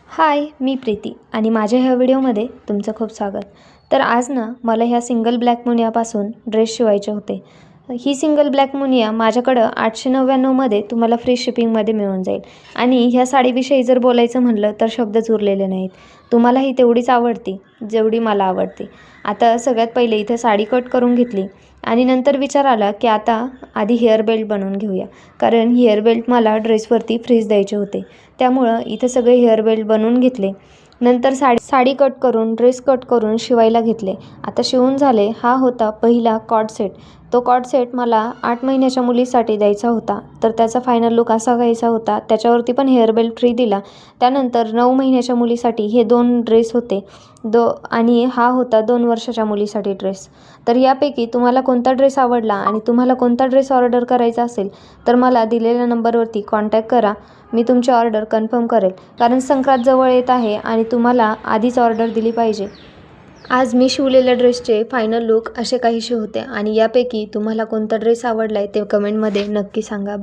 हाय, मी प्रीती आणि माझ्या ह्या व्हिडिओमध्ये तुमचं खूप स्वागत. तर आज ना मला ह्या सिंगल ब्लॅक मुनियापासून ड्रेस शिवायचे होते. ही सिंगल ब्लॅक मुनिया माझ्याकडं 899मध्ये तुम्हाला फ्री शिपिंगमध्ये मिळून जाईल. आणि ह्या साडीविषयी जर बोलायचं म्हणलं तर शब्दच उरलेले नाहीत. तुम्हाला ही तेवढीच आवडती जेवढी मला आवडते. आता सगळ्यात पहिले इथे साडी कट करून घेतली आणि नंतर विचार आला की आता आधी हेअर बेल्ट बनवून घेऊया, कारण हेअर बेल्ट मला ड्रेसवरती फ्रीज द्यायचे होते. त्यामुळं इथे सगळे हेअर बेल्ट बनवून घेतले. नंतर साडी कट करून ड्रेस कट करून शिवायला घेतले. आता शिवून झाले. हा होता पहिला कॉर्ड सेट. तो कॉर्ड सेट मला 8 महिन्याच्या मुलीसाठी द्यायचा होता. तर त्याचा फायनल लुक असा घ्यायचा होता. त्याच्यावरती पण हेअर बेल्ट फ्री दिला. त्यानंतर 9 महिन्याच्या मुलीसाठी हे 2 ड्रेस होते. आणि हा होता 2 वर्षाच्या मुलीसाठी ड्रेस. तर यापैकी तुम्हाला कोणता ड्रेस आवडला आणि तुम्हाला कोणता ड्रेस ऑर्डर करायचा असेल तर मला दिलेल्या नंबरवरती कॉन्टॅक्ट करा. मी तुमची ऑर्डर कन्फर्म करेल, कारण संक्रांत जवळ येत आहे आणि तुम्हाला आधीच ऑर्डर दिली पाहिजे. आज मी शिवलेल्या ड्रेसचे फायनल लुक असे काहीसे होते आणि यापैकी तुम्हाला कोणता ड्रेस आवडला आहे ते कमेंटमध्ये नक्की सांगा.